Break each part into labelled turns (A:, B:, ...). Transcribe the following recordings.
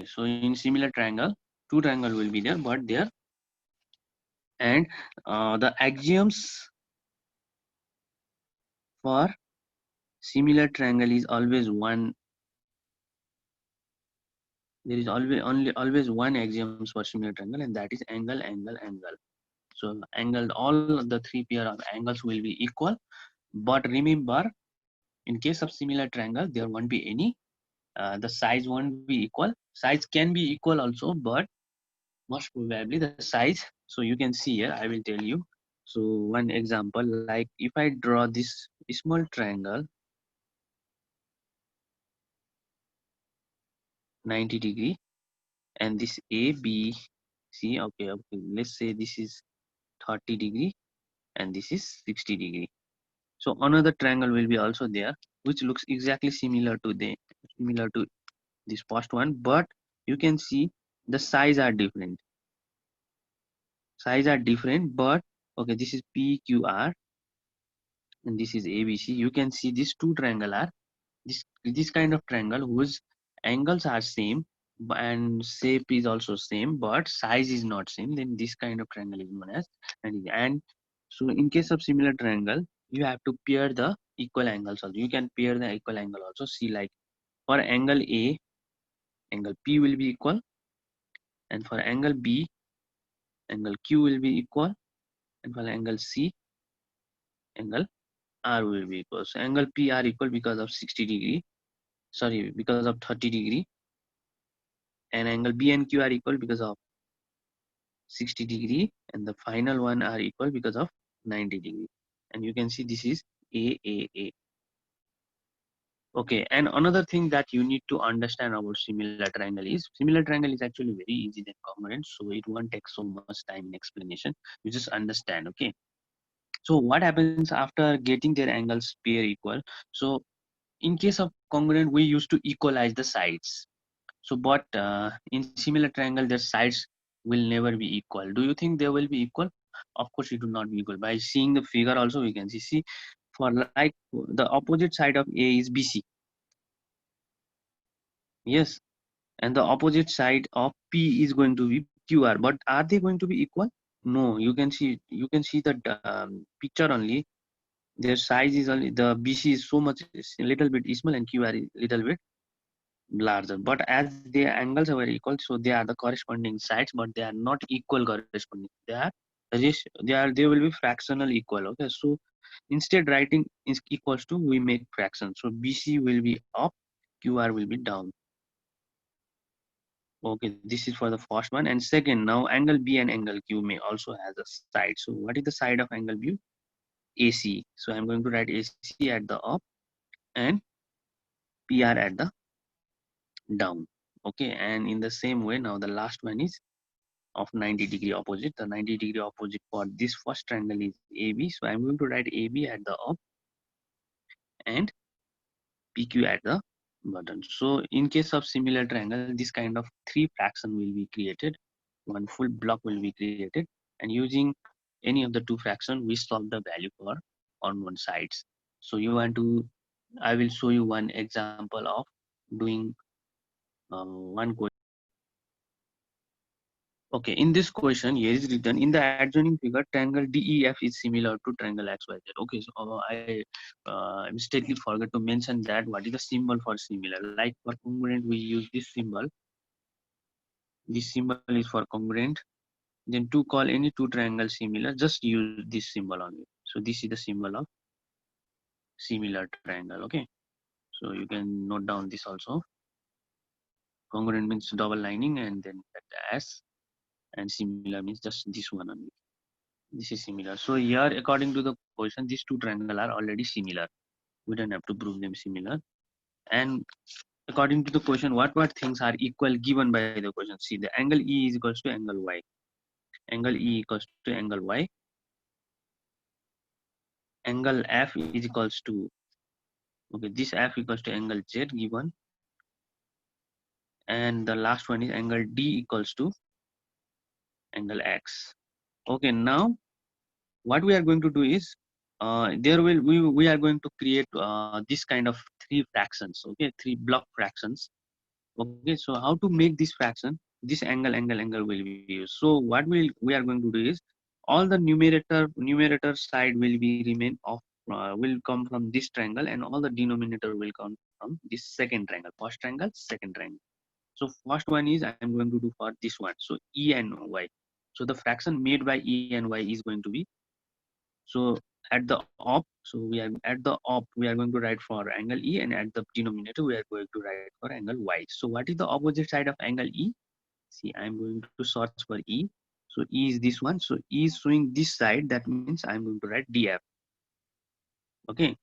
A: So in similar triangle, two triangle will be there, but there, and the axioms for similar triangle is always one. There is always one axioms for similar triangle, and that is angle, angle, angle. So angle, all the three pair of angles will be equal. But remember, in case of similar triangle, there won't be any. The size won't be equal. Size can be equal also, but most probably the size. So you can see here, I will tell you. So one example, like if I draw this small triangle, 90-degree, and this A, B, C. Okay. Let's say this is 30-degree, and this is 60-degree. So another triangle will be also there, which looks exactly similar to this first one, but you can see the size are different. But okay, this is PQR and this is ABC. You can see these two triangle are this kind of triangle whose angles are same and shape is also same, but size is not same. Then this kind of triangle is known as and so in case of similar triangle, you have to pair the equal angles also. You can pair the equal angle also. See, like for angle A, angle P will be equal, and for angle B, angle Q will be equal, and for angle C, angle R will be equal. So angle P are equal because of 60-degree, sorry, because of 30-degree, and angle B and Q are equal because of 60-degree, and the final one are equal because of 90-degree. And you can see this is A. Okay, and another thing that you need to understand about similar triangle is actually very easy than congruent, so it won't take so much time in explanation. You just understand, okay? So what happens after getting their angles pair equal? So in case of congruent, we used to equalize the sides. So but in similar triangle, their sides will never be equal. Do you think they will be equal? Of course it will not be equal. By seeing the figure also we can see for like the opposite side of A is BC. Yes, and the opposite side of P is going to be QR. But are they going to be equal? No, you can see the picture only. Their size is only the BC is so much is a little bit small and QR is little bit larger. But as their angles are very equal, so they are the corresponding sides, but they are not equal corresponding. They will be fractional equal. Okay, so instead writing is equals to, we make fraction. So BC will be up, QR will be down. Okay, this is for the first one. And second, now angle B and angle Q may also has a side. So what is the side of angle B? AC. So I'm going to write AC at the up and PR at the down. Okay, and in the same way, now the last one is of 90-degree opposite. The 90-degree opposite for this first triangle is AB. So I'm going to write AB at the up and PQ at the bottom. So in case of similar triangle, this kind of three fraction will be created. One full block will be created, and using any of the two fraction, we solve the value for on one sides. So you want to, I will show you one example of doing one question. Okay, in this question, here is written in the adjoining figure, triangle DEF is similar to triangle XYZ. Okay, so I mistakenly forgot to mention that what is the symbol for similar. Like for congruent, we use this symbol. This symbol is for congruent. Then to call any two triangles similar, just use this symbol only. So this is the symbol of similar triangle. Okay, so you can note down this also. Congruent means double lining and then that S, and similar means just this one only. This is similar. So here, according to the question, these two triangles are already similar. We don't have to prove them similar. And according to the question, what things are equal given by the question? See, the angle E is equals to angle Y. Angle E equals to angle Y. Angle F is equals to, okay, this F equals to angle Z given. And the last one is angle D equals to angle X. Okay, now what we are going to do is we are going to create this kind of three fractions. Okay, three block fractions. Okay, so how to make this fraction? This angle will be used. So what we are going to do is all the numerator side will be remain of will come from this triangle, and all the denominator will come from this second triangle. First triangle, second triangle. So first one is I am going to do for this one. So e and y. So the fraction made by e and y is going to be, so at the op, so we are at the op, we are going to write for angle E, and at the denominator we are going to write for angle Y. So what is the opposite side of angle E? See, I am going to search for E. So E is this one. So E is showing this side. That means I am going to write DF. Okay.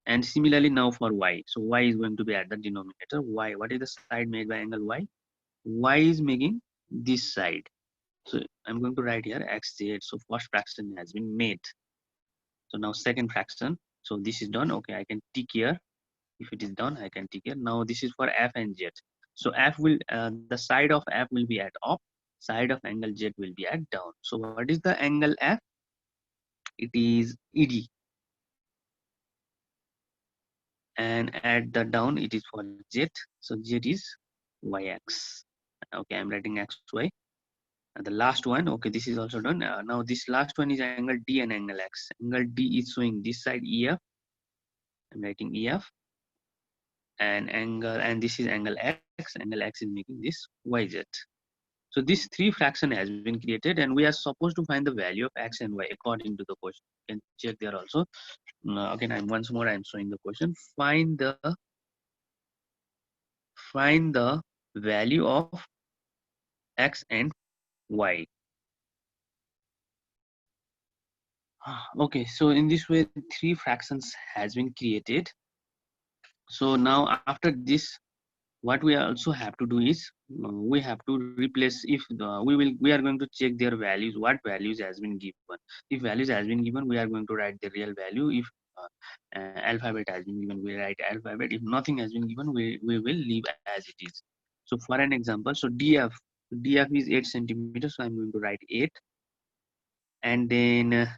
A: And similarly now for Y. So Y is going to be at the denominator. Y. What is the side made by angle Y? Y is making this side. So I'm going to write here XZ. So first fraction has been made. So now second fraction. So this is done. Okay, I can tick here. If it is done, I can tick here. Now this is for F and Z. So F will, the side of F will be at up, side of angle Z will be at down. So what is the angle F? It is ED. And at the down, it is for Z. So Z is YX. Okay, I'm writing XY. And the last one, okay, this is also done. Now this last one is angle D and angle X. Angle D is showing this side EF. I'm writing EF. And this is angle X is making this YZ. So these three fraction has been created, and we are supposed to find the value of X and Y according to the question. You can check there also. Again, once more I'm showing the question. Find the value of X and Y. Okay, so in this way three fractions has been created. So now after this, what we also have to do is we have to replace, if we are going to check their values, what values has been given. If values has been given, we are going to write the real value. If alphabet has been given, we write alphabet. If nothing has been given, we will leave as it is. So for an example, so df is 8 centimeters, so I'm going to write 8. And then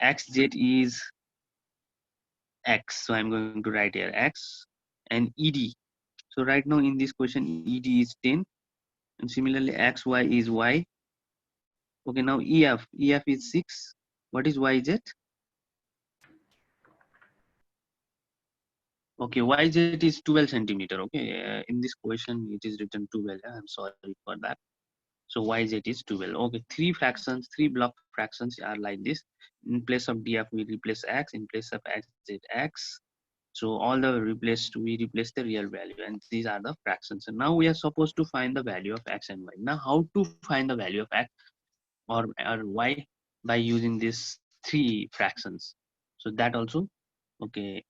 A: xz is x, so I'm going to write here x. And ed, so right now in this question ed is 10. And similarly xy is y. Okay, now ef is 6. What is yz? Okay, yz is 12 centimeter. Okay, in this question it is written 12. I'm sorry for that. So yz is 12. Okay, three fractions, three block fractions are like this. In place of df we replace x, in place of xz x. So all the we replace the real value, and these are the fractions. And now we are supposed to find the value of x and y. Now how to find the value of x or y? By using these three fractions. So that also, okay.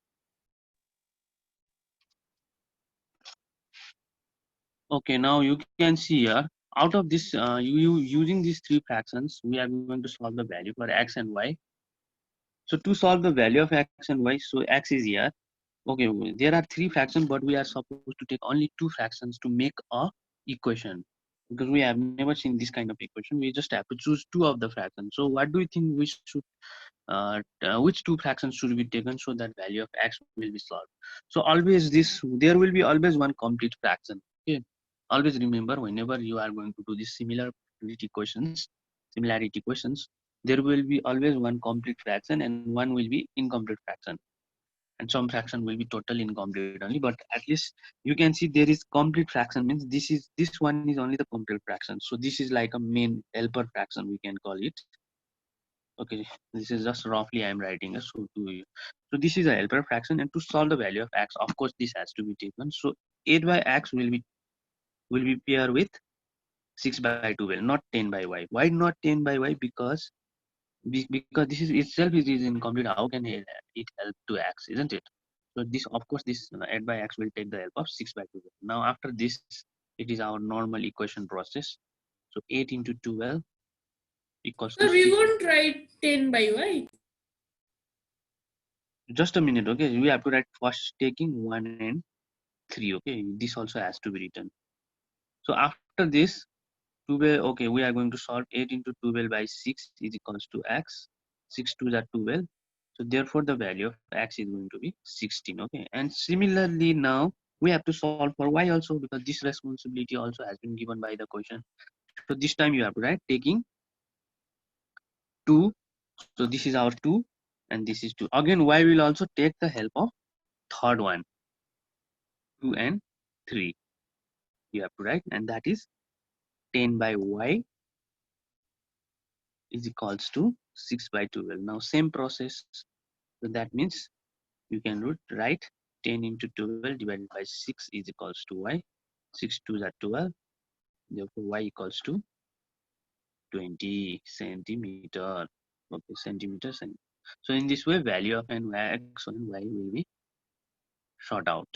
A: Okay, now you can see here, out of this, you using these three fractions, we are going to solve the value for x and y. So to solve the value of x and y, so x is here. Okay, there are three fractions, but we are supposed to take only two fractions to make a equation, because we have never seen this kind of equation. We just have to choose two of the fractions. So what do you think we should, which two fractions should be taken so that value of x will be solved? So always there will be always one complete fraction. Okay, always remember, whenever you are going to do these similarity questions, there will be always one complete fraction and one will be incomplete fraction, and some fraction will be totally incomplete only. But at least you can see there is complete fraction, means this one is only the complete fraction. So this is like a main helper fraction, we can call it. Okay, this is just roughly I'm writing. So this is a helper fraction, and to solve the value of x, of course this has to be taken. So 8 by x will be paired with 6 by 12, not 10 by y. Why not 10 by y? Because this is itself is incomplete. How can it help to x, isn't it? So this, of course, this 8 by x will take the help of 6 by 12. Now after this, it is our normal equation process. So 8 into 12 equals to
B: So we
A: 6.
B: won't write 10 by y.
A: Just a minute, okay? We have to write first taking 1 and 3, okay? This also has to be written. So after this, 12, okay, we are going to solve 8 into 12 by 6 is equals to x. 6 2s are 12. So therefore the value of x is going to be 16, okay? And similarly now, We have to solve for y also, because this responsibility also has been given by the question. So this time you have to write taking 2. So this is our 2 and this is 2. Again y will also take the help of third one, 2 and 3 you have to write, and that is 10 by y is equals to 6 by 12. Now same process, so that means you can write 10 into 12 divided by 6 is equals to y. 6 2s are 12, therefore y equals to 20 centimeter. Okay, centimeters. And so in this way value of n, x and y will be sought out.